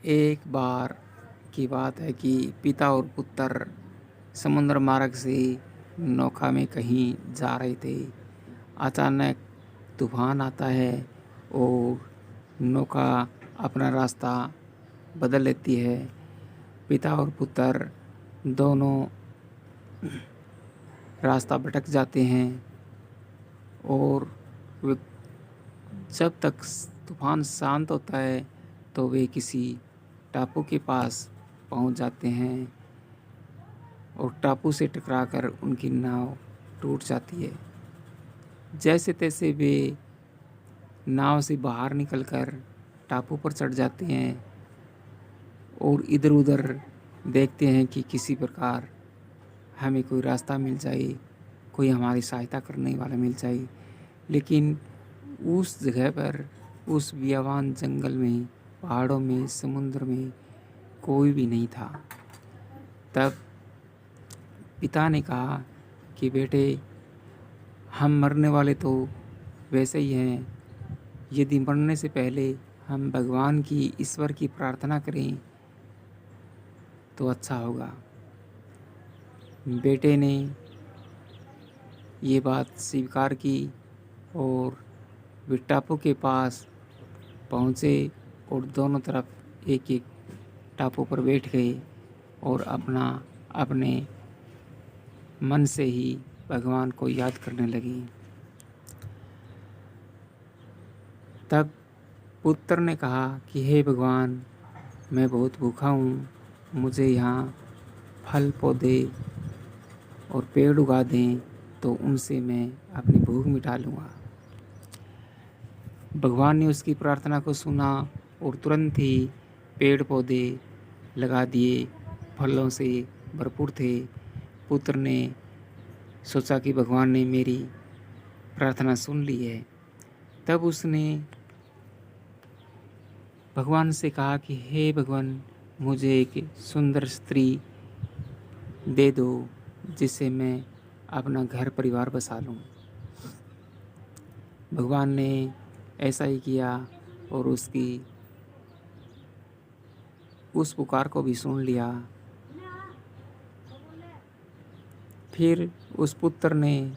एक बार की बात है कि पिता और पुत्र समुद्र मार्ग से नौका में कहीं जा रहे थे। अचानक तूफान आता है और नौका अपना रास्ता बदल लेती है। पिता और पुत्र दोनों रास्ता भटक जाते हैं और वे जब तक तूफान शांत होता है तो वे किसी टापू के पास पहुंच जाते हैं और टापू से टकराकर उनकी नाव टूट जाती है। जैसे तैसे वे नाव से बाहर निकलकर टापू पर चढ़ जाते हैं और इधर उधर देखते हैं कि किसी प्रकार हमें कोई रास्ता मिल जाए, कोई हमारी सहायता करने वाला मिल जाए। लेकिन उस जगह पर, उस बियावान जंगल में, पहाड़ों में, समुद्र में कोई भी नहीं था। तब पिता ने कहा कि बेटे, हम मरने वाले तो वैसे ही हैं, यदि मरने से पहले हम भगवान की, ईश्वर की प्रार्थना करें तो अच्छा होगा। बेटे ने ये बात स्वीकार की और वे टापू के पास पहुँचे और दोनों तरफ एक एक टापू पर बैठ गए और अपने मन से ही भगवान को याद करने लगे। तब पुत्र ने कहा कि हे भगवान, मैं बहुत भूखा हूँ, मुझे यहाँ फल पौधे और पेड़ उगा दें तो उनसे मैं अपनी भूख मिटा लूँगा। भगवान ने उसकी प्रार्थना को सुना और तुरंत ही पेड़ पौधे लगा दिए, फलों से भरपूर थे। पुत्र ने सोचा कि भगवान ने मेरी प्रार्थना सुन ली है। तब उसने भगवान से कहा कि हे भगवान, मुझे एक सुंदर स्त्री दे दो जिससे मैं अपना घर परिवार बसा लूँ। भगवान ने ऐसा ही किया और उसकी उस पुकार को भी सुन लिया। फिर उस पुत्र ने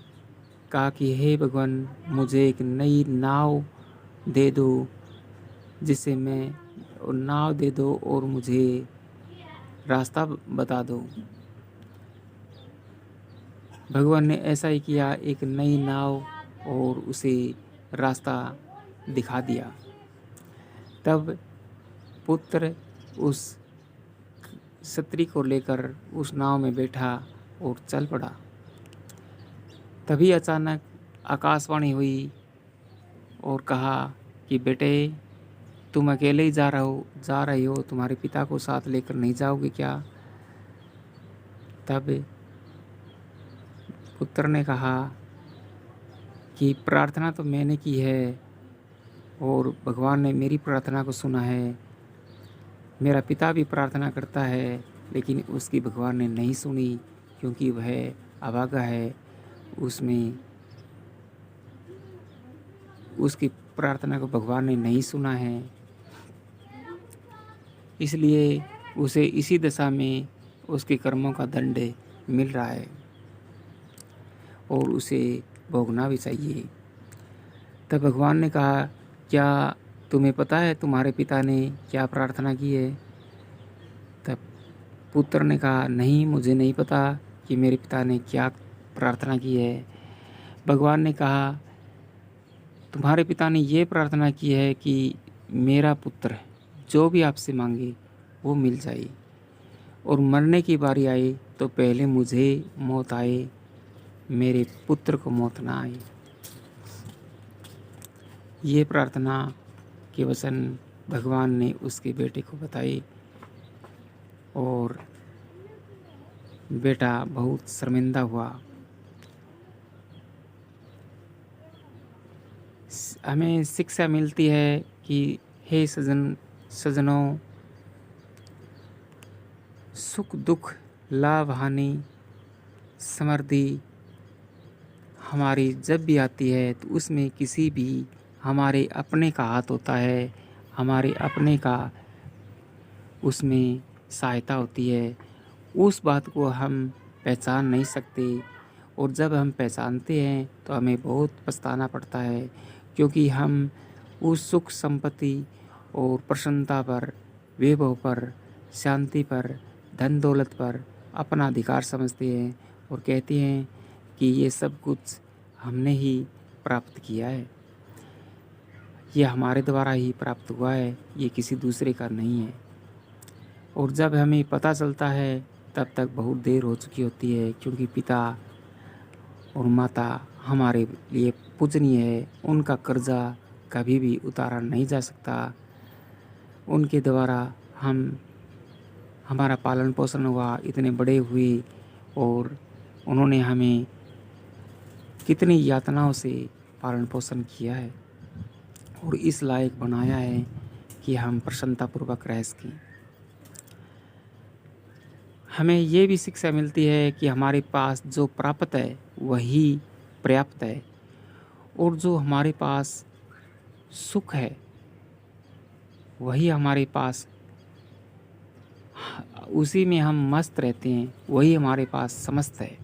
कहा कि हे भगवान, मुझे एक नई नाव दे दो जिससे मैं, नाव दे दो और मुझे रास्ता बता दो। भगवान ने ऐसा ही किया, एक नई नाव और उसे रास्ता दिखा दिया। तब पुत्र उस स्त्री को लेकर उस नाव में बैठा और चल पड़ा। तभी अचानक आकाशवाणी हुई और कहा कि बेटे, तुम अकेले ही जा रहे हो, तुम्हारे पिता को साथ लेकर नहीं जाओगे क्या? तब पुत्र ने कहा कि प्रार्थना तो मैंने की है और भगवान ने मेरी प्रार्थना को सुना है। मेरा पिता भी प्रार्थना करता है लेकिन उसकी भगवान ने नहीं सुनी क्योंकि वह अभागा है। उसमें उसकी प्रार्थना को भगवान ने नहीं सुना है, इसलिए उसे इसी दशा में उसके कर्मों का दंड मिल रहा है और उसे भोगना भी चाहिए। तब भगवान ने कहा, क्या तुम्हें पता है तुम्हारे पिता ने क्या प्रार्थना की है? तब पुत्र ने कहा, नहीं, मुझे नहीं पता कि मेरे पिता ने क्या प्रार्थना की है। भगवान ने कहा, तुम्हारे पिता ने ये प्रार्थना की है कि मेरा पुत्र जो भी आपसे मांगे वो मिल जाए और मरने की बारी आए तो पहले मुझे मौत आए, मेरे पुत्र को मौत ना आए। ये प्रार्थना के वचन भगवान ने उसके बेटे को बताए और बेटा बहुत शर्मिंदा हुआ। हमें शिक्षा मिलती है कि हे सजनों, सुख दुख, लाभ हानि, समृद्धि हमारी जब भी आती है तो उसमें किसी भी हमारे अपने का हाथ होता है, हमारे अपने का उसमें सहायता होती है, उस बात को हम पहचान नहीं सकते। और जब हम पहचानते हैं तो हमें बहुत पछताना पड़ता है, क्योंकि हम उस सुख संपत्ति और प्रसन्नता पर, वैभव पर, शांति पर, धन दौलत पर अपना अधिकार समझते हैं और कहते हैं कि ये सब कुछ हमने ही प्राप्त किया है, ये हमारे द्वारा ही प्राप्त हुआ है, ये किसी दूसरे का नहीं है। और जब हमें पता चलता है तब तक बहुत देर हो चुकी होती है, क्योंकि पिता और माता हमारे लिए पूजनीय है, उनका कर्जा कभी भी उतारा नहीं जा सकता। उनके द्वारा हमारा पालन पोषण हुआ, इतने बड़े हुए, और उन्होंने हमें कितनी यातनाओं से पालन पोषण किया है और इस लायक बनाया है कि हम प्रसन्नतापूर्वक रह सकें। हमें ये भी शिक्षा मिलती है कि हमारे पास जो प्राप्त है वही पर्याप्त है, और जो हमारे पास सुख है वही हमारे पास, उसी में हम मस्त रहते हैं, वही हमारे पास समस्त है।